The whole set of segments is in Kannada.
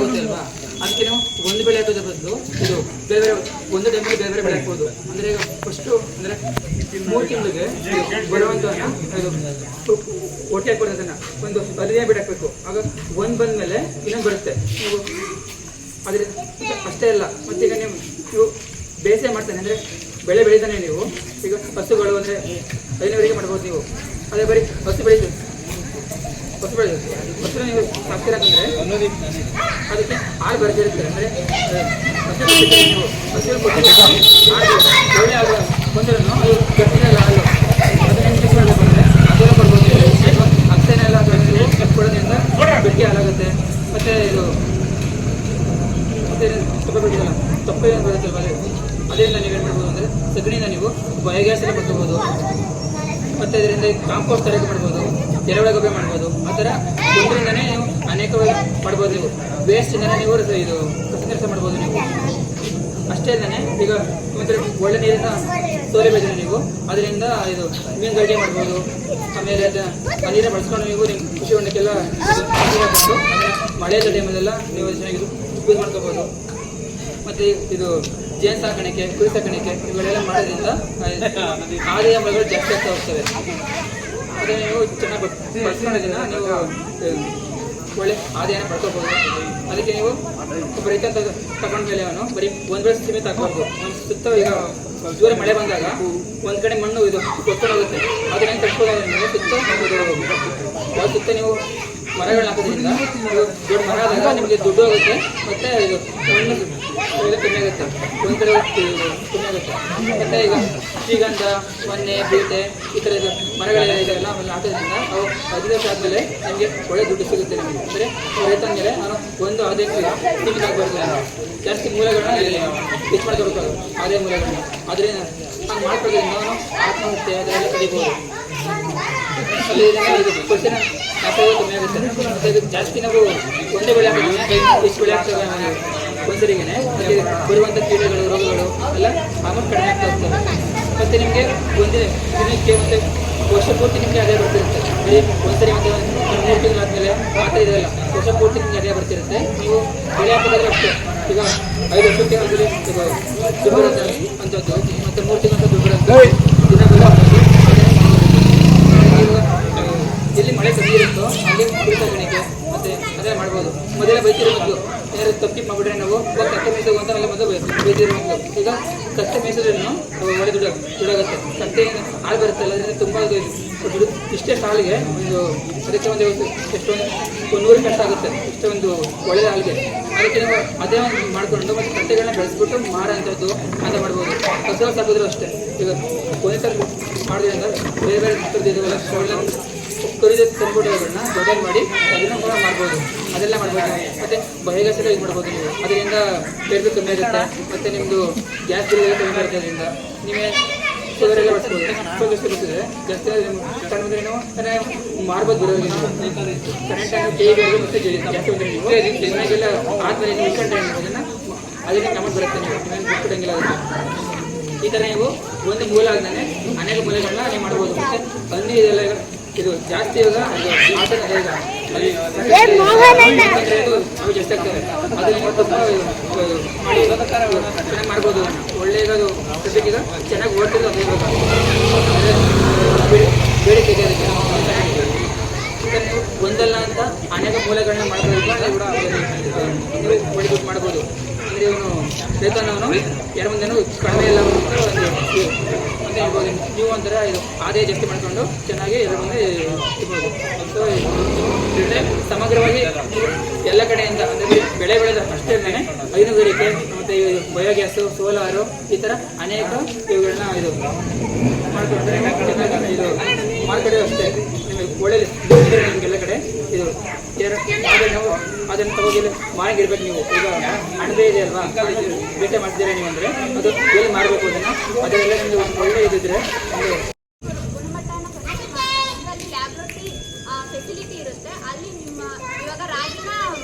ಗೊತ್ತಲ್ವಾ, ಅದಕ್ಕೆ ನಾವು ಒಂದು ಬೆಳೆ ಹಾಕೋದ್ರ ಬದಲು ಇದು ಬೇರೆ ಬೇರೆ ಒಂದು ಟೈಮಲ್ಲಿ ಬೇರೆ ಬೇರೆ ಬೆಳೆ ಹಾಕ್ಬೋದು. ಅಂದರೆ ಈಗ ಫಸ್ಟು ಅಂದರೆ 3 ತಿಂಗಳಿಗೆ ಬರುವಂಥವನ್ನ ಒಟ್ಟೆ ಹಾಕೋದನ್ನ ಒಂದು 15 ಬಿಟ್ಟು ಹಾಕಬೇಕು. ಆಗ ಒಂದು ಬಂದಮೇಲೆ ಇನ್ನೊಂದು ಬರುತ್ತೆ. ನೀವು ಅದ್ರ ಅಷ್ಟೇ ಅಲ್ಲ, ಮತ್ತೀಗ ನೀವು ಬೇಸಾಯ ಮಾಡ್ತಾನೆ ಅಂದರೆ ಬೆಳೆ ಬೆಳೀತಾನೆ ನೀವು. ಈಗ ಹಸುಗಳು ಅಂದರೆ ಹೈನುಗಾರಿಕೆ ಮಾಡ್ಬೋದು ನೀವು. ಅದೇ ಬರೀ ಹಸು ಬೆಳೀತೀವಿ, ಹಸು ನೀವು ಸಾಕ್ತೀರಂತಂದರೆ ಅದಕ್ಕೆ ಹಾಲು ಬರ್ತಿರುತ್ತೆ. ಅಂದರೆ ನೀವು ಹಸು ಒಳ್ಳೆ ಹಾಲು ಬಂದರೂ ಅದು ಗಟ್ಟಿನೆಲ್ಲ ಹಾಲು ಅದನ್ನ ಮಿಕ್ಸ್ ಮಾಡಬೇಕು. ಅಂದರೆ ಅದೆಲ್ಲ ಕೊಡ್ಬೋದು. ಅಕ್ಸೆನೆಲ್ಲ ಕೊಡೋದ್ರಿಂದ ಗಟ್ಟಿ ಹಾಲಾಗುತ್ತೆ. ಮತ್ತು ಇದು ಮತ್ತೆ ತೊಪ್ಪೆ ಏನು ಬರುತ್ತಲ್ವ, ಅದರಿಂದ ನೀವೇನು ಮಾಡ್ಬೋದು ಅಂದರೆ ಸಗಣಿಯಿಂದ ನೀವು ಬಯೋಗ್ಯಾಸ್ ಎಲ್ಲ ಮಾಡ್ಕೋಬೋದು. ಮತ್ತು ಇದರಿಂದ ಕಾಂಪೋಸ್ಟ್ ತಯಾರಿ ಮಾಡ್ಬೋದು, ಎರೆಹುಳ ಗೊಬ್ಬರ ಮಾಡ್ಬೋದು. ಆ ಥರ ಒಂದರಿಂದನೇ ನೀವು ಅನೇಕ ಮಾಡ್ಬೋದು. ನೀವು ವೇಸ್ಟಿಂದನೇ ನೀವು ಇದು ಕೆಲಸ ಮಾಡ್ಬೋದು ನೀವು. ಅಷ್ಟೇ ಅಲ್ಲದೆ ಈಗ ಮತ್ತೆ ಒಳ್ಳೆ ನೀರಿನ ಸೌಲಭ್ಯ ನೀವು ಅದರಿಂದ ಇದು ಮೀನುಗಾರಿಕೆ ಮಾಡ್ಬೋದು. ಆಮೇಲೆ ಆ ನೀರನ್ನು ಬಳಸ್ಕೊಂಡು ನೀವು ನಿಮ್ಮ ಕೃಷಿ ಹೊಂಡಕ್ಕೆಲ್ಲ ಕೊಟ್ಟು ಮಳೆಯ ಟೈಮಲ್ಲೆಲ್ಲ ನೀವು ಚೆನ್ನಾಗಿ ಯೂಸ್ ಮಾಡ್ಕೋಬೋದು. ಮತ್ತು ಇದು ಜೇನು ಸಾಕಾಣಿಕೆ, ಕುರಿ ಸಾಕಾಣಿಕೆ ಇವುಗಳೆಲ್ಲ ಮಾಡೋದ್ರಿಂದ ಆದಾಯ ಮಳೆಗಳು ಜಾಸ್ತಿ ಆಗ್ತಾ ಹೋಗ್ತವೆ. ಅದನ್ನು ನೀವು ಚೆನ್ನಾಗಿ ಬಳಸ್ಕೊಳ್ಳೋದ್ರಿಂದ ನೀವು ಒಳ್ಳೆ ಆದಾಯನ ಪಡ್ಕೋಬೋದು. ಅದಕ್ಕೆ ನೀವು ಒಬ್ಬ ರೈತ ತಗೊಂಡ್ಮೇಲೆ ಅವನು ಬರೀ ಒಂದು ಬೆಳೆ ಸೀಮಿತ ಹಾಕ್ಬಾರ್ದು. ಒಂದು ಸುತ್ತ ಈಗ ಜೋರ ಮಳೆ ಬಂದಾಗ ಒಂದು ಕಡೆ ಮಣ್ಣು ಇದು ಕೊಚ್ಕೊಂಡು ಹೋಗುತ್ತೆ. ಅದನ್ನ ತಡ್ಕೊಳ್ಳೋದ್ರಿಂದ ಸುತ್ತ ನೀವು ಮರಗಳನ್ನ ಹಾಕೋದ್ರಿಂದ ದೊಡ್ಡ ಮರ ಆದಾಗ ನಿಮಗೆ ದುಡ್ಡು ಹೋಗುತ್ತೆ. ಮತ್ತು ಇದು ಮಣ್ಣು ಕಮ್ಮಿ ಆಗುತ್ತೆ, ಒಂದು ಕಡೆ ಕಮ್ಮಿ ಆಗುತ್ತೆ. ಮತ್ತು ಈಗ ಶ್ರೀಗಂಧ, ಮೊನ್ನೆ, ಬೀಟೆ ಈ ಥರದ ಮರಗಳೆಲ್ಲ ಇದೆಲ್ಲ ಆಮೇಲೆ ಹಾಕೋದ್ರಿಂದ ಅವು 5 ವರ್ಷ ಆದಮೇಲೆ ನಿಮಗೆ ಒಳ್ಳೆ ದುಡ್ಡು ಸಿಗುತ್ತೆ. ನಿಮಗೆ ಅಂದರೆ ರೈತ ಮೇಲೆ ನಾನು ಒಂದು ಆದಾಯಕ್ಕೆ ಸೀಮಿತ ಆಗಬಾರ್ದು. ಜಾಸ್ತಿ ಮೂಲಗಳನ್ನ ಹೆಚ್ಚು ಮಾಡ್ಕೋಬೇಕು, ಆದಾಯ ಮೂಲಗಳನ್ನ. ಅದರಿಂದ ಹಂಗೆ ಮಾಡ್ಕೊಳ್ಳೋದ್ರಿಂದ ನಾನು ಆತ್ಮಹತ್ಯೆ ಅದನ್ನೆಲ್ಲ ಕಡಿಬೋದು. ಅಲ್ಲಿ ಕ್ವಶನ್ ಕಮ್ಮಿ ಆಗುತ್ತೆ. ಮತ್ತು ಇದಕ್ಕೆ ಜಾಸ್ತಿ ನಾವು ಒಂದೇ ಬೆಳೆ ಹಾಕಿದ್ರೆ ಎಷ್ಟು ಬೆಳೆ ಆಗ್ತವೆ ಒಂದರಿಗೆ ಅಲ್ಲಿ ಬರುವಂಥ ಕೀಟಗಳು, ರೋಗಗಳು ಎಲ್ಲ ಆಮೇಲೆ ಕಡಿಮೆ ಆಗ್ತಾ ಹೋಗ್ತವೆ. ಮತ್ತು ನಿಮಗೆ ಒಂದೇ ದಿನಕ್ಕೆ ಮತ್ತು ವರ್ಷ ಪೂರ್ತಿ ನಿಮಗೆ ಅದೇ ಬರ್ತಿರುತ್ತೆ. ಬರೀ ಒಂದ್ಸರಿ ಮತ್ತು 3 ತಿಂಗಳಾದಮೇಲೆ ಆ ಥರ ಇದೆಯಲ್ಲ, ವರ್ಷ ಪೂರ್ತಿ ನಿಮಗೆ ಅದೇ ಬರ್ತಿರುತ್ತೆ. ನೀವು ಬೆಳೆ ಹಾಕೋದಾದ್ರೆ ಅಷ್ಟೇ. ಈಗ 5 ವರ್ಷಕ್ಕೆ ಒಂದ್ಸರಿ ದುಡ್ಡು ಬರುತ್ತೆ ಅಂಥದ್ದು, ಮತ್ತು 3 ತಿಂಗಳ ದುಡ್ಡು ಬರುತ್ತೆ. ದಿನ ಬೆಳೆ ಹಾಕೋದು ಎಲ್ಲಿ ಮಳೆ ಕಮ್ಮಿ ಇರುತ್ತೋ ಅಲ್ಲಿ ಕುರಿ ಸಾಕಾಣಿಕೆ ಮತ್ತು ಅದೇ ಮಾಡ್ಬೋದು. ಮೊದಲೇ ಬೈತಿರೋ ಮೊದಲು ಏನಾದ್ರು ತಪ್ಪಿ ಮಾಡಿಬಿಟ್ರೆ ನಾವು ಕತ್ತೆ ಮೇಯಿಸೋದು ಅಂತ ಎಲ್ಲ ಮೊದಲು ಬೈತಿರೋ ಮೊದಲು. ಈಗ ಕತ್ತೆ ಮೇಯಿಸೋದ್ರೂ ಒಳ್ಳೆ ದುಡ್ಡಾಗುತ್ತೆ. ಕತ್ತೆ ಹಾಲು ಬರುತ್ತಲ್ಲ, ಅದರಿಂದ ತುಂಬ ದುಡ್ಡು. ಇಷ್ಟೇ ಸಾಲಿಗೆ ಒಂದು ಅದಕ್ಕೆ ಒಂದು ಎಷ್ಟೊಂದು 100 ಕಷ್ಟ ಆಗುತ್ತೆ. ಇಷ್ಟೊಂದು ಒಳ್ಳೆಯ ಹಾಲಿಗೆ. ಅದಕ್ಕೆ ನಾವು ಅದೇ ಒಂದು ಮಾಡಿಕೊಂಡು ಮತ್ತು ಕಟ್ಟೆಗಳನ್ನ ಬೆಳೆಸ್ಬಿಟ್ಟು ಮಾರೋಂಥದ್ದು ಅಂತ ಮಾಡ್ಬೋದು. ಕಸ ಸಾಕಿದ್ರು ಅಷ್ಟೇ. ಈಗ ಕೊನೆ ಥರ ಮಾಡೋದ್ರಿಂದ ಬೇರೆ ಬೇರೆ ಥರದ್ದು ಇದಾವೆಲ್ಲ ಕರಿದ ತಂದ್ಬಿಟ್ಟೋಗಳನ್ನ ದೊಡ್ಡದು ಮಾಡಿ ಅದನ್ನು ಕೂಡ ಮಾಡ್ಬೋದು. ಅದೆಲ್ಲ ಮಾಡ್ಬೋದು. ಮತ್ತು ಬಯೋಗ್ಯಾಸ್ ಎಲ್ಲ ಯೂಸ್ ಮಾಡ್ಬೋದು ನೀವು. ಅದರಿಂದ ಬೇರೆ ಕಮ್ಮಿ ಆಗುತ್ತೆ. ಮತ್ತು ನಿಮ್ಮದು ಗ್ಯಾಸ್ ಬಿಲ್ ಕಮ್ಮಿ ಆಗುತ್ತೆ. ಅದರಿಂದ ನೀವೇ ಸೋದರೆಲ್ಲ ಬಳಸ್ಬೋದು. ಸೋದಷ್ಟು ಬರ್ತದೆ ಜಾಸ್ತಿ ತಗೊಂಡ್ರೆ ನೀವು ಮಾರ್ಬೋದು. ಬರೋರಿಗೆ ಕರೆಂಟನ್ನು ಟಿವಿ ಮತ್ತು ಜಾಸ್ತಿ ಬಂದರೆ ನೀವು ಚೆನ್ನಾಗೆಲ್ಲ ಆದಮೇಲೆ ನೀವು ಇಟ್ಕೊಂಡ್ರೆ ಅದನ್ನು ಅದರಿಂದ ಅಮೌಂಟ್ ಬರುತ್ತೆ. ನೀವು ಬಿಟ್ಬಿಟ್ಟಂಗಿಲ್ಲ. ಅದಕ್ಕೆ ಈ ಥರ ನೀವು ಒಂದು ಮೂಲ ಆದ್ಮೇಲೆ ಅನೇಕ ಮೂಲಗಳನ್ನ ನೀವು ಮಾಡ್ಬೋದು. ಮತ್ತು ಹಂದಿ ಇದೆಲ್ಲ ಇದು ಜಾಸ್ತಿ ಇವಾಗ ಅವು ಜಾಸ್ತಿ ಆಗ್ತವೆ. ಅದನ್ನ ತುಂಬ ಮಾಡಿ ಚೆನ್ನಾಗಿ ಮಾಡ್ಬೋದು. ಒಳ್ಳೆ ಈಗ ಅದು ಸದ್ಯಕ್ಕೆ ಈಗ ಚೆನ್ನಾಗಿ ಓಡ್ತಿರೋದು ಅದು ಇವಾಗ ಬೇಡಿಕೆ ಇದೆ. ಅದಕ್ಕೆ ನೀವು ಒಂದಲ್ಲ ಅಂತ ಅನೇಕ ಮೂಲಗಳನ್ನ ಮಾಡ್ಬೋದು. ಕೂಡ ನೀವು ಒಳ್ಳೆ ದುಡ್ಡು ಮಾಡ್ಬೋದು. ಅಂದರೆ ಇವನು ವೇತನವನು ಯಾರ ಮುಂದೆನೂ ಕಡಿಮೆ ಇಲ್ಲ ಅಂತ ಹೇಳ್ಬೋದು. ನೀವು ಒಂಥರ ಇದು ಆದಾಯ ಜಾಸ್ತಿ ಮಾಡಿಕೊಂಡು ಚೆನ್ನಾಗಿ ಇದರ ಮುಂದೆ ಇರ್ಬೋದು. ಸೊ ಸಮಗ್ರವಾಗಿ ಎಲ್ಲ ಕಡೆಯಿಂದ ಅಂದರೆ ಬೆಳೆ ಬೆಳೆದ ಅಷ್ಟೇ ಹೈನುಗಾರಿಕೆ ಮತ್ತು ಬಯೋಗ್ಯಾಸು, ಸೋಲಾರು ಈ ಥರ ಅನೇಕ ಇವುಗಳನ್ನ ಇದು ಮಾಡಿಕೊಂಡ್ರೆ ಚೆನ್ನಾಗಿ ಇದು ಮಾರ್ಕೆಟ್ ಅಷ್ಟೇ ನಿಮಗೆ ಒಳ್ಳೆ ನಿಮಗೆಲ್ಲ ಕಡೆ ಇದು ಆದರೆ ನಾವು ಅದನ್ನು ತಗೋದಿಲ್ಲ ಮಾರಾಗಿರ್ಬೇಕು. ನೀವು ಈಗ ಅಣಬೆ ಇದೆ ಅಲ್ವಾ, ಬೇಟೆ ಮಾಡ್ತೀರಾ ನೀವು ಅಂದರೆ ಅದು ಎಲ್ಲಿ ಮಾರಬೇಕು ಅದನ್ನು ಅದರೆಲ್ಲ ನಿಮಗೆ ಒಂದು ಒಳ್ಳೆ ಇದಿದ್ರೆ ಫೆಸಿಲಿಟಿ ಇರುತ್ತೆ. ಅಲ್ಲಿ ನಿಮ್ಮ ಇವಾಗ ರಾಗಿನ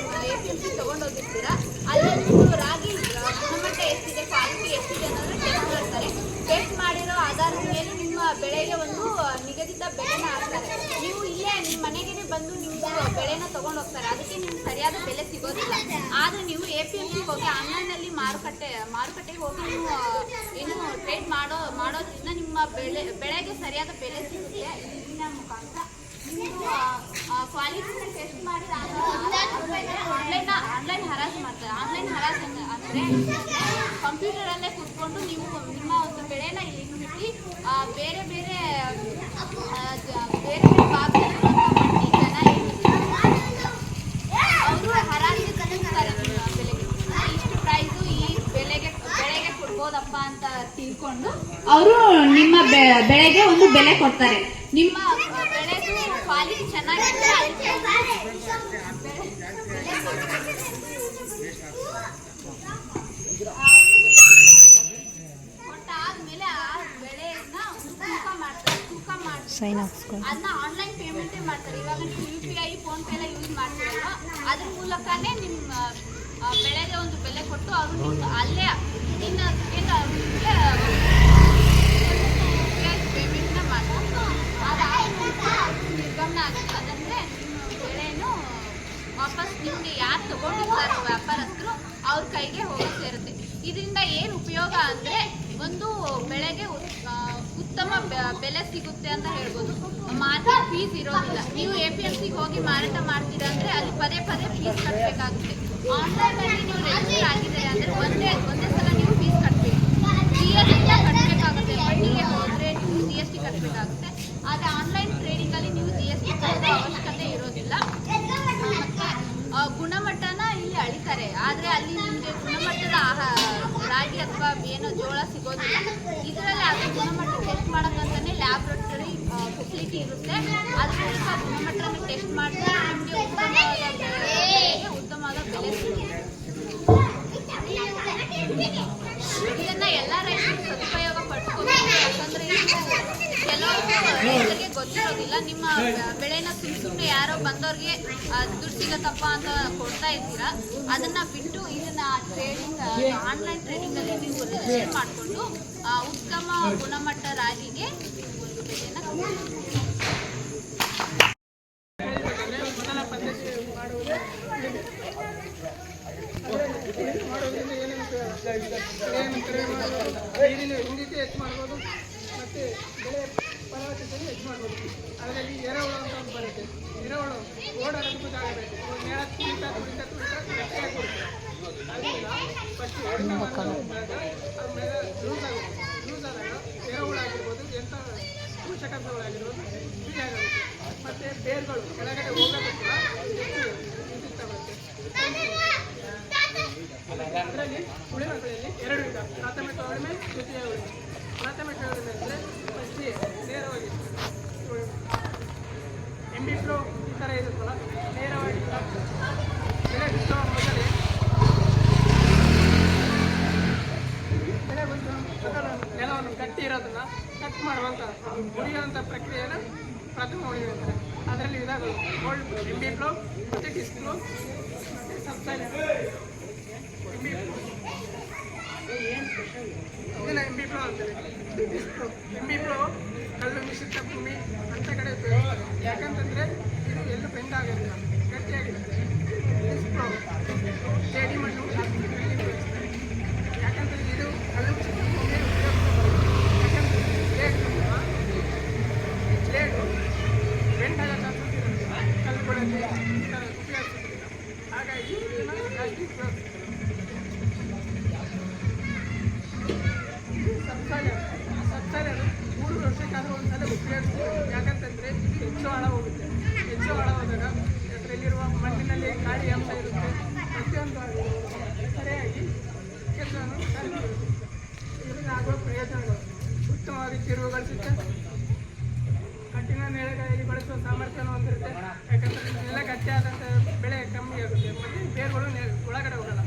APMC ತೊಗೊಂಡೋಗಿರ್ತೀರಾ, ಅಲ್ಲಿ ನೀವು ರಾಗಿ ಗುಣಮಟ್ಟ ಎಷ್ಟಿದೆ, ಕ್ವಾಲಿಟಿ ಎಷ್ಟಿದೆ ಅನ್ನೋದು ಟೆಸ್ಟ್ ಮಾಡ್ತಾರೆ. ಟೆಸ್ಟ್ ಮಾಡಿರೋ ಆಧಾರದ ಮೇಲೆ ನಿಮ್ಮ ಬೆಳೆಗೆ ಒಂದು ನಿಗದಿತ ಬೆಲೆನ ಹಾಕ್ತಾರೆ. ನೀವು ಇಲ್ಲೇ ನಿಮ್ಮ ಮನೆಗೆ ಬಂದು ನಿಮ್ಮದು ಬೆಳೆನ ತೊಗೊಂಡು ಹೋಗ್ತಾರೆ. ಅದಕ್ಕೆ ನೀವು ಸರಿಯಾಗಿ APMC ಹೋಗಿ ಆನ್ಲೈನಲ್ಲಿ ಮಾರುಕಟ್ಟೆಗೆ ಹೋಗಿ ನೀವು ಏನು ಟ್ರೇಡ್ ಮಾಡೋದ್ರಿಂದ ನಿಮ್ಮ ಬೆಳೆಗೆ ಸರಿಯಾದ ಬೆಲೆ ಸಿಗುತ್ತೆ. ಇದನ್ನ ಮುಖಾಂತರ ನೀವು ಕ್ವಾಲಿಟಿನ ಟೆಸ್ಟ್ ಮಾಡಿ ಆನ್ಲೈನ್ ಹರಾಜು ಮಾಡ್ತಾರೆ. ಆನ್ಲೈನ್ ಹರಾಜು ಅಂದರೆ ಕಂಪ್ಯೂಟರಲ್ಲೇ ಕೂತ್ಕೊಂಡು ನೀವು ನಿಮ್ಮ ಒಂದು ಬೆಳೆನ ಇಲ್ಲಿ ಬಿಟ್ಟು ಬೇರೆ ಬೇರೆ ಭಾಗದಲ್ಲಿರುವಂಥ ಮಂಡಿ ಜನ ಅವರು ಹರಾಜಿಗೆ ಕಲಿಸ್ತಾರೆ. ನಿಮ್ಮ ಬೆಲೆಗೆ ಇಷ್ಟು ಪ್ರೈಸು ಈ ಬೆಳೆಗೆ ಕೊಡ್ಬೋದಪ್ಪ ಅಂತ ತಿಳ್ಕೊಂಡು ಅವರು ನಿಮ್ಮ ಬೆಳೆಗೆ ಒಂದು ಬೆಲೆ ಕೊಡ್ತಾರೆ. ನಿಮ್ಮ ಬೆಳೆದು ಕ್ವಾಲಿಟಿ ಚೆನ್ನಾಗಿದ್ರೆ ಕೊಟ್ಟಾದ್ಮೇಲೆ ಆ ಬೆಳೆಯನ್ನ ತೂಕ ಮಾಡ್ತಾರೆ. ಅದನ್ನ ಆನ್ಲೈನ್ ಪೇಮೆಂಟೇ ಮಾಡ್ತಾರೆ. ಇವಾಗ ನೀವು UPI ಫೋನ್ ಪೇ ಎಲ್ಲ ಯೂಸ್ ಮಾಡ್ತೀರಲ್ವ, ಅದ್ರ ಮೂಲಕನೇ ನಿಮ್ಮ ಬೆಳೆಗೆ ಒಂದು ಬೆಲೆ ಕೊಟ್ಟು ಅವರು ಅಲ್ಲೇ ಪೇಮೆಂಟ್ನ ಮಾಡ್ತಾರೆ. ನಿರ್ಗಮನ ಆಗುತ್ತೆ. ಅದಂದ್ರೆ ನಿಮ್ಮ ಬೆಳೆಯನ್ನು ವಾಪಸ್ ನಿಮಗೆ ಯಾರು ತಗೊಂಡಿರ್ತಾರೋ ವ್ಯಾಪಾರಸ್ಥರು ಅವ್ರ ಕೈಗೆ ಹೋಗಿ ಸೇರುತ್ತೆ. ಇದರಿಂದ ಏನು ಉಪಯೋಗ ಅಂದರೆ ಒಂದು ಬೆಳೆಗೆ ಉತ್ತಮ ಬೆಲೆ ಸಿಗುತ್ತೆ ಅಂತ ಹೇಳ್ಬೋದು. ಮಾರ್ಕೆಟ್ ಫೀಸ್ ಇರೋದಿಲ್ಲ. ನೀವು APMCಗೆ ಹೋಗಿ ಮಾರಾಟ ಮಾಡ್ತೀರಾ ಅಂದರೆ ಅಲ್ಲಿ ಪದೇ ಫೀಸ್ ಕಟ್ಟಬೇಕಾಗುತ್ತೆ. ಆನ್ಲೈನಲ್ಲಿ ನೀವು ರಿಜಿಸ್ಟರ್ ಆಗಿದ್ದೀರಿ ಅಂದರೆ ಒಂದೇ ಸಲ ನೀವು ಫೀಸ್ ಕಟ್ಟಬೇಕು. GST ಕಟ್ಟಬೇಕಾಗುತ್ತೆ. ಮಂಡಿಗೆ ಹೋದರೆ ನೀವು GST ಕಟ್ಟಬೇಕಾಗುತ್ತೆ. ಆದರೆ ಆನ್ಲೈನ್ ಟ್ರೇಡಿಂಗಲ್ಲಿ ನೀವು GST ಕಟ್ಟೋ ಅವಶ್ಯಕತೆ ಇರೋದಿಲ್ಲ. ಮತ್ತು ಗುಣಮಟ್ಟನ ಇಲ್ಲಿ ಅಳಿತಾರೆ. ಆದರೆ ಅಲ್ಲಿ ನಿಮಗೆ ಗುಣಮಟ್ಟದ ರಾಗಿ ಅಥವಾ ಏನೋ ಜೋಳ ಸಿಗೋದಿಲ್ಲ. ಇದರಲ್ಲಿ ಅದು ಗುಣಮಟ್ಟ ಟೆಸ್ಟ್ ಮಾಡೋಕ್ಕಂತಲೇ ಲ್ಯಾಬ್ರೇಟರಿ ಫೆಸಿಲಿಟಿ ಇರುತ್ತೆ. ಅದರಿಂದ ಗುಣಮಟ್ಟನ ಟೆಸ್ಟ್ ಮಾಡಿದ್ರೆ ನಿಮಗೆ ಉತ್ತಮವಾದ ಬೆಲೆ ಸಿಗುತ್ತೆ. ಇದನ್ನ ಎಲ್ಲ ರೈತರು ಸದುಪಯೋಗ ಪಡ್ಕೋಬೇಕು. ಯಾಕಂದ್ರೆ ಕೆಲವರಿಗೆ ಗೊತ್ತಿರೋದಿಲ್ಲ. ನಿಮ್ಮ ಬೆಳೆನ ಸುಮ್ಮನೆ ಯಾರೋ ಬಂದವ್ರಿಗೆ ದುಡ್ಡು ಸಿಗತ್ತಪ್ಪ ಅಂತ ಕೊಡ್ತಾ ಇರ್ತೀರಾ. ಅದನ್ನ ಬಿಟ್ಟು ಇದನ್ನ ಆನ್ಲೈನ್ ಟ್ರೇಡಿಂಗ್ ಅಲ್ಲಿ ನೀವು ರಿಜಿಸ್ಟರ್ ಮಾಡಿಕೊಂಡು ಉತ್ತಮ ಗುಣಮಟ್ಟ ರಾಗಿಗೆ ಒಂದು ಬೆಲೆನ ನೀರಿನ ಹಿಂದಿತೆ ಹೆಚ್ಚು ಮಾಡ್ಬೋದು ಮತ್ತು ಬೆಳೆ ಫಲವತ್ತತೆಯನ್ನು ಹೆಚ್ಚು ಮಾಡ್ಬೋದು. ಅದರಲ್ಲಿ ಎರೆಹುಳು ಅಂತ ಒಂದು ಬರುತ್ತೆ. ಎರೆಹುಳು ಓಡಾಡೋದಕ್ಕೂ ಜಾಗ ಬೇಕು. ನೇರ ತುಳಿತಾ ಗಟ್ಟಿಯಾಗಿ ಕೊಡುತ್ತೆ. ಅದರಿಂದ ಫಸ್ಟ್ ಆಮೇಲೆ ಲೂಸ್ ಆಗುತ್ತೆ. ಲೂಸ್ ಆದಾಗ ಎರೆಹುಳು ಆಗಿರ್ಬೋದು, ಎಂಥ ಪೋಷಕಾಂಶಗಳಾಗಿರ್ಬೋದು ಫ್ರೀ ಆಗುತ್ತೆ. ಮತ್ತು ಬೇರುಗಳು ಕೆಳಗಡೆ ಹೋಗೋದು ಕೂಡ ಹೆಚ್ಚು ವಿದ್ಯುತ್ ಬರುತ್ತೆ. ಅದರಲ್ಲಿ ಉಳಿಮೆಗಳಲ್ಲಿ 2 ವಿಧ: ಪ್ರಾಥಮಿಕ ಉಳಿಮೆ, ದ್ವಿತೀಯ ಉಳಿಮೆ. ಪ್ರಾಥಮಿಕ ಉಳಿಮೆ ಅಂದರೆ ಫಸ್ಟಿಗೆ ನೇರವಾಗಿ MBFlow ಈ ಥರ ಇರುತ್ತಲ್ಲ, ನೇರವಾಗಿ ಬೆಳೆ ಬಿತ್ತುವ ಮೊದಲೇ ನೆಲವನ್ನು ಗಟ್ಟಿ ಇರೋದನ್ನು ಕಟ್ ಮಾಡುವಂಥ ಮುರಿಯುವಂಥ ಪ್ರಕ್ರಿಯೆಯನ್ನು ಪ್ರಥಮ ಉಳಿಮೆ ಅಂತಾರೆ. ಅದರಲ್ಲಿ ವಿಧಗಳು MBFlow ಮತ್ತು ಡಿಸ್ಕ್ಲೋ ಮತ್ತು ಸಬ್ಸೈಲೆಂಟ್. ಇದನ್ನ MBFlow ಅಂತಾರೆ. MBFlow ಕಲ್ಲು ಮಿಶ್ರಿತ ಭೂಮಿ ಅಂತ ಕಡೆ ಉಪಯೋಗಿಸ್ತಾರೆ. ಯಾಕಂತಂದರೆ ಇದು ಎಲ್ಲೂ ಬೆಂಡ್ ಆಗೋದಿಲ್ಲ, ಗಟ್ಟಿಯಾಗಿರುತ್ತೆ. ಡಿಸ್ಕ್ಲೋ ಜೇಡಿ ಮಣ್ಣು ಉಪಯೋಗಿಸ್ತಾರೆ. ಯಾಕಂತಂದರೆ ಇದು ಕಲ್ಲು ಮಿಶ್ರಿತ ಭೂಮಿ ಉಪಯೋಗಿಸಬಾರದು. ಯಾಕಂದರೆ ಬ್ಲೇಡು ಬೆಂಡ್ ಆಗೋ ಚಾನ್ಸಸ್ ಇರುತ್ತೆ ಕಲ್ಲುಗಳಲ್ಲಿ ಉಪಯೋಗಿಸೋದ್ರಿಂದ. ಹಾಗಾಗಿ ಇದನ್ನು ಜಾಸ್ತಿ ಉಪಯೋಗಿಸ್ತಾರೆ. ಸಬ್ಸೈಲರ್ 3 ವರ್ಷಕ್ಕಾದರೂ ಒಂದ್ಸಲ ಉಪಯೋಗಿಸ್ತೀವಿ. ಯಾಕಂತಂದರೆ ಇದು ಹೆಚ್ಚು ಆಳ ಹೋಗುತ್ತೆ. ಹೆಚ್ಚು ಆಳ ಹೋದಾಗ ಅದರಲ್ಲಿರುವ ಮಣ್ಣಿನಲ್ಲಿ ಗಾಳಿ ಅಂಶ ಇರುತ್ತೆ. ಪ್ರತಿಯೊಂದು ಸರಿಯಾಗಿ ಕೆಲಸವನ್ನು ಸಾಧಿಸಿರುತ್ತೆ. ಇದರಿಂದ ಆಗುವ ಪ್ರಯೋಜನಗಳು: ಉತ್ತಮವಾಗಿ ತಿರುವುಗಳು ಸಿಗುತ್ತೆ. ಕಠಿಣ ನೆಲೆಗಳಲ್ಲಿ ಬಳಸುವ ಸಾಮರ್ಥ್ಯವನ್ನು ಹೊಂದಿರುತ್ತೆ. ಯಾಕಂದರೆ ನೆಲ ಗಟ್ಟಿಯಾದಂಥ ಬೆಳೆ ಕಮ್ಮಿ ಆಗುತ್ತೆ. ಮತ್ತು ಬೇರುಗಳು ಒಳಗಡೆ ಹೋಗಲ್ಲ.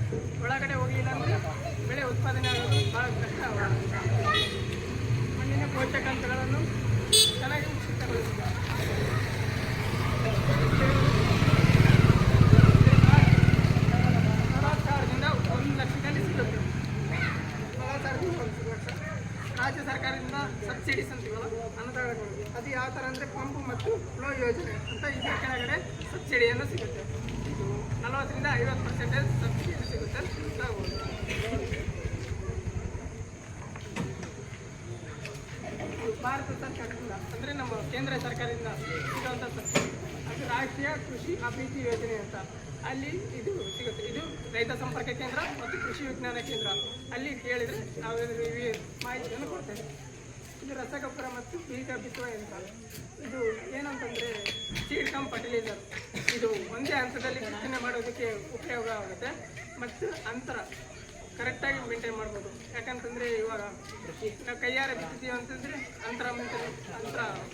ಒಳಗಡೆ ಹೋಗಲಿಲ್ಲ ಅಂದರೆ ಬೆಳೆ ಉತ್ಪಾದನೆ ಆಗೋದು ಭಾಳ ಕಷ್ಟ ಆಗುತ್ತೆ. ಮಣ್ಣಿನ ಪೋಷಕಾಂಶಗಳನ್ನು ಚೆನ್ನಾಗಿ ಮಿಶ್ರಿತಗೊಳಿಸುತ್ತೆ. 40,000ದಿಂದ 1 ಲಕ್ಷದಲ್ಲಿ ಸಿಗುತ್ತೆ. 40,000ದಿಂದ 1 ಲಕ್ಷ. ರಾಜ್ಯ ಸರ್ಕಾರದಿಂದ ಸಬ್ಸಿಡೀಸ್ ಅಂತೀವಲ್ಲ, ಅನುದಾನಗಳು. ಅದು ಯಾವ ಥರ ಅಂದರೆ ಪಂಪು ಮತ್ತು ಫ್ಲೋ ಯೋಜನೆ ಅಂತ ಇದರ ಕೆಳಗಡೆ ಸಬ್ಸಿಡಿಯನ್ನು ಸಿಗುತ್ತೆ. ಇದು 40ರಿಂದ 50% ಸಬ್ಸಿಡಿ ಸಿಗುತ್ತೆ. ನೋಡಬಹುದು. ಇದು ಭಾರತ ಸರ್ಕಾರದಿಂದ ಅಂದರೆ ನಮ್ಮ ಕೇಂದ್ರ ಸರ್ಕಾರದಿಂದ ಸಿಗುವಂಥ ಅದು ರಾಷ್ಟ್ರೀಯ ಕೃಷಿ ಅಭಿವೃದ್ಧಿ ಯೋಜನೆ ಅಂತ ಅಲ್ಲಿ ಇದು ಸಿಗುತ್ತೆ. ಇದು ರೈತ ಸಂಪರ್ಕ ಕೇಂದ್ರ ಮತ್ತು ಕೃಷಿ ವಿಜ್ಞಾನ ಕೇಂದ್ರ. ಅಲ್ಲಿ ಕೇಳಿದರೆ ನಾವು ಮಾಹಿತಿಯನ್ನು ಕೊಡ್ತೇವೆ. ಇದು ರಸಗೊಬ್ಬರ ಮತ್ತು ಬೀಜ ಬಿತ್ತುವ ಯಂತ್ರ. ಇದು ಏನಂತಂದರೆ ಸೀಡ್ ಕಮ್ ಫರ್ಟಿಲೈಸರ್. ಇದು ಒಂದೇ ಹಂತದಲ್ಲಿ ಬಿತ್ತನೆ ಮಾಡೋದಕ್ಕೆ ಉಪಯೋಗ ಆಗುತ್ತೆ ಮತ್ತು ಅಂತರ ಕರೆಕ್ಟಾಗಿ ಮೇಂಟೈನ್ ಮಾಡ್ಬೋದು. ಯಾಕಂತಂದರೆ ಇವಾಗ ನಾವು ಕೈಯಾರೆ ಬಿತ್ತಿದ್ದೀವಿ ಅಂತಂದರೆ ಅಂತರ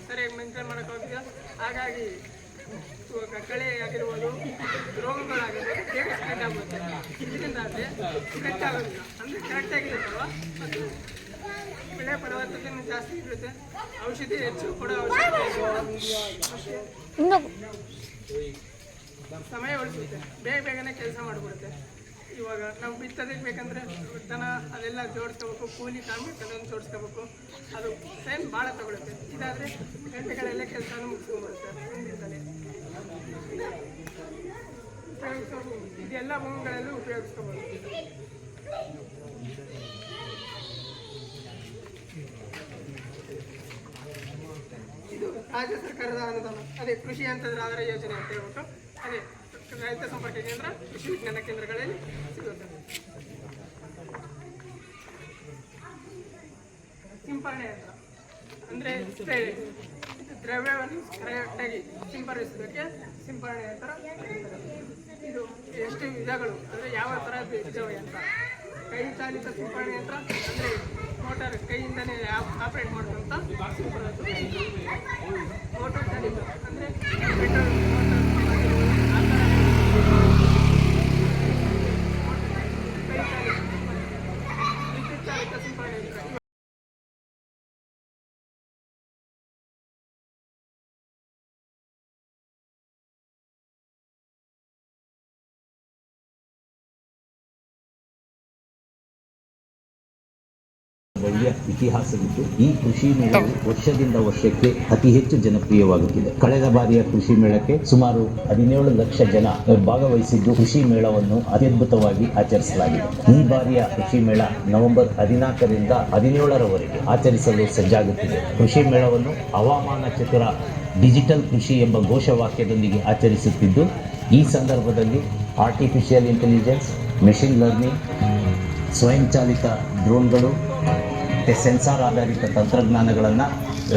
ಸರಿಯಾಗಿ ಮೇಂಟೈನ್ ಮಾಡೋಕ್ಕಾಗಿಲ್ಲ. ಹಾಗಾಗಿ ಇವಾಗ ಕಳೆ ಆಗಿರ್ಬೋದು, ರೋಗಗಳಾಗಿರ್ಬೋದು ಬೇಗ ಸ್ಪ್ರೆಡ್ ಆಗುತ್ತೆ. ಇದರಿಂದ ಆದರೆ ಸ್ಪ್ರೆಡ್ ಆಗೋದಿಲ್ಲ, ಅಂದರೆ ಕರೆಕ್ಟಾಗಿರುತ್ತಲ್ವ. ಮತ್ತು ಬೆಳೆ ಫಲವತ್ತತೆಯೂ ಜಾಸ್ತಿ ಇರುತ್ತೆ. ಔಷಧಿ ಹೆಚ್ಚು ಕೊಡೋ ಅವಶ್ಯಕತೆ ಸಮಯ ಉಳಿಸುತ್ತೆ. ಬೇಗನೆ ಕೆಲಸ ಮಾಡಿಬಿಡುತ್ತೆ. ಇವಾಗ ನಾವು ಬಿತ್ತೋದಕ್ಕೆ ಬೇಕಂದರೆ ದನ ಅದೆಲ್ಲ ಜೋಡಿಸ್ಕೋಬೇಕು, ಕೂಲಿ ಕಾರ್ಮಿಕರನ್ನು ಜೋಡಿಸ್ಕೋಬೇಕು. ಅದು ಟೈಮ್ ಭಾಳ ತಗೊಳುತ್ತೆ. ಇದಾದರೆ ಗಂಟೆಗಳಲ್ಲೇ ಕೆಲಸವನ್ನು ಮುಗಿಸ್ಕೊಂಡ್ಬಿಡುತ್ತೆ ಮುಂದಿನದಲ್ಲೇ. ಇದೆಲ್ಲ ಭೂಮಿಗಳಲ್ಲೂ ಉಪಯೋಗಿಸ್ಕೋಬೋದು. ಇದು ರಾಜ್ಯ ಸರ್ಕಾರದ ಅನುದಾನ. ಅದೇ ಕೃಷಿ ಅಂತಂದ್ರೆ ಆಧಾರ ಯೋಜನೆ ಅಂತ ಹೇಳ್ಬಿಟ್ಟು ಅದೇ ರೈತ ಸಂಪರ್ಕ ಕೇಂದ್ರ, ಕೃಷಿ ವಿಜ್ಞಾನ ಕೇಂದ್ರಗಳಲ್ಲಿ ಸಿಗುತ್ತೆ. ಸಿಂಪರಣೆ ಯಂತ್ರ ಅಂದರೆ ದ್ರವ್ಯವನ್ನು ಕರೆಕ್ಟಾಗಿ ಸಿಂಪಡಿಸೋದಕ್ಕೆ ಸಿಂಪರಣೆ ಯಂತ್ರ. ಇದು ಎಷ್ಟು ವಿಧಗಳು ಅಂದರೆ ಯಾವ ಥರ ಬೀಜವ ಯಂತ್ರ. ಕೈ ಚಾಲಿತ ಸಿಂಪರಣೆ ಯಂತ್ರ ಅಂದರೆ ಮೋಟಾರ್ ಕೈಯಿಂದನೇ ಆಪರೇಟ್ ಮಾಡುವಂಥ ಸಿಂಪಡಿಸೋದು. ಮೋಟಾರ್ ಚಾಲಿತ ಅಂದರೆ ಪೆಟ್ರೋಲ್ ಮೋಟಾರ್ ವಿದ್ಯುತ್ ಚಾಲಿತ ಸಿಂಪರಣೆ ಯಂತ್ರ. ಒಳ್ಳೆಯ ಇತಿಹಾಸವಿದ್ದು ಈ ಕೃಷಿ ಮೇಳವು ವರ್ಷದಿಂದ ವರ್ಷಕ್ಕೆ ಅತಿ ಹೆಚ್ಚು ಜನಪ್ರಿಯವಾಗುತ್ತಿದೆ. ಕಳೆದ ಬಾರಿಯ ಕೃಷಿ ಮೇಳಕ್ಕೆ ಸುಮಾರು 17 ಲಕ್ಷ ಜನ ಭಾಗವಹಿಸಿದ್ದು ಕೃಷಿ ಮೇಳವನ್ನು ಅತ್ಯದ್ಭುತವಾಗಿ ಆಚರಿಸಲಾಗಿದೆ. ಈ ಬಾರಿಯ ಕೃಷಿ ಮೇಳ ನವೆಂಬರ್ 14ರಿಂದ 17ರವರೆಗೆ ಆಚರಿಸಲು ಸಜ್ಜಾಗುತ್ತಿದೆ. ಕೃಷಿ ಮೇಳವನ್ನು ಹವಾಮಾನ ಚತುರ ಡಿಜಿಟಲ್ ಕೃಷಿ ಎಂಬ ಘೋಷವಾಕ್ಯದೊಂದಿಗೆ ಆಚರಿಸುತ್ತಿದ್ದು, ಈ ಸಂದರ್ಭದಲ್ಲಿ ಆರ್ಟಿಫಿಷಿಯಲ್ ಇಂಟೆಲಿಜೆನ್ಸ್, ಮೆಷಿನ್ ಲರ್ನಿಂಗ್, ಸ್ವಯಂಚಾಲಿತ ಡ್ರೋನ್ಗಳು, ಸೆನ್ಸಾರ್ ಆಧಾರಿತ ತಂತ್ರಜ್ಞಾನಗಳನ್ನು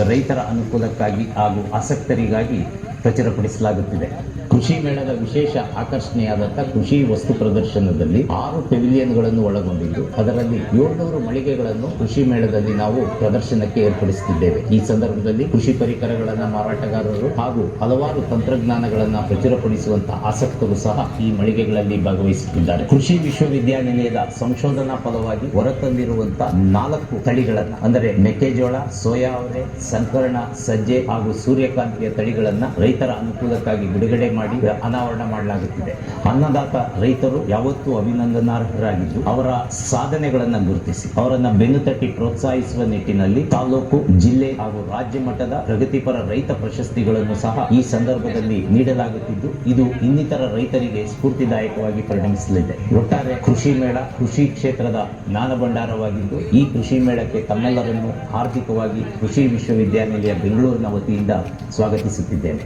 ರೈತರ ಅನುಕೂಲಕ್ಕಾಗಿ ಹಾಗೂ ಆಸಕ್ತರಿಗಾಗಿ ಪ್ರಚುರಪಡಿಸಲಾಗುತ್ತಿದೆ. ಕೃಷಿ ಮೇಳದ ವಿಶೇಷ ಆಕರ್ಷಣೆಯಾದಂಥ ಕೃಷಿ ವಸ್ತು ಪ್ರದರ್ಶನದಲ್ಲಿ 6 ಪೆವಿಲಿಯನ್ಗಳನ್ನು ಒಳಗೊಂಡಿದ್ದು ಅದರಲ್ಲಿ 700 ಮಳಿಗೆಗಳನ್ನು ಕೃಷಿ ಮೇಳದಲ್ಲಿ ನಾವು ಪ್ರದರ್ಶನಕ್ಕೆ ಏರ್ಪಡಿಸುತ್ತಿದ್ದೇವೆ. ಈ ಸಂದರ್ಭದಲ್ಲಿ ಕೃಷಿ ಪರಿಕರಗಳನ್ನು ಮಾರಾಟಗಾರರು ಹಾಗೂ ಹಲವಾರು ತಂತ್ರಜ್ಞಾನಗಳನ್ನು ಪ್ರಚುರಪಡಿಸುವಂತಹ ಆಸಕ್ತರು ಸಹ ಈ ಮಳಿಗೆಗಳಲ್ಲಿ ಭಾಗವಹಿಸುತ್ತಿದ್ದಾರೆ. ಕೃಷಿ ವಿಶ್ವವಿದ್ಯಾನಿಲಯದ ಸಂಶೋಧನಾ ಫಲವಾಗಿ ಹೊರತಂದಿರುವಂತಹ 4 ತಳಿಗಳನ್ನು ಅಂದರೆ ಮೆಕ್ಕೆಜೋಳ, ಸೋಯಾ ಅವರೆ, ಸಂಕರ್ಣ, ಸಜ್ಜೆ ಹಾಗೂ ಸೂರ್ಯಕಾಂತಿಯ ತಳಿಗಳನ್ನು ರೈತರ ಅನುಕೂಲಕ್ಕಾಗಿ ಬಿಡುಗಡೆ ಮಾಡಿ ಅನಾವರಣ ಮಾಡಲಾಗುತ್ತಿದೆ. ಅನ್ನದಾತ ರೈತರು ಯಾವತ್ತೂ ಅಭಿನಂದನಾರ್ಹರಾಗಿದ್ದು ಅವರ ಸಾಧನೆಗಳನ್ನು ಗುರುತಿಸಿ ಅವರನ್ನ ಬೆನ್ನು ತಟ್ಟಿ ಪ್ರೋತ್ಸಾಹಿಸುವ ನಿಟ್ಟಿನಲ್ಲಿ ತಾಲೂಕು, ಜಿಲ್ಲೆ ಹಾಗೂ ರಾಜ್ಯ ಮಟ್ಟದ ಪ್ರಗತಿಪರ ರೈತ ಪ್ರಶಸ್ತಿಗಳನ್ನು ಸಹ ಈ ಸಂದರ್ಭದಲ್ಲಿ ನೀಡಲಾಗುತ್ತಿದ್ದು ಇದು ಇನ್ನಿತರ ರೈತರಿಗೆ ಸ್ಫೂರ್ತಿದಾಯಕವಾಗಿ ಪರಿಣಮಿಸಲಿದೆ. ಒಟ್ಟಾರೆ ಕೃಷಿ ಮೇಳ ಕೃಷಿ ಕ್ಷೇತ್ರದ ಜ್ಞಾನ ಭಂಡಾರವಾಗಿದ್ದು ಈ ಕೃಷಿ ಮೇಳಕ್ಕೆ ತಮ್ಮೆಲ್ಲರನ್ನು ಹಾರ್ದಿಕವಾಗಿ ಕೃಷಿ ವಿಶ್ವವಿದ್ಯಾನಿಲಯ ಬೆಂಗಳೂರಿನ ವತಿಯಿಂದ ಸ್ವಾಗತಿಸುತ್ತಿದ್ದೇನೆ.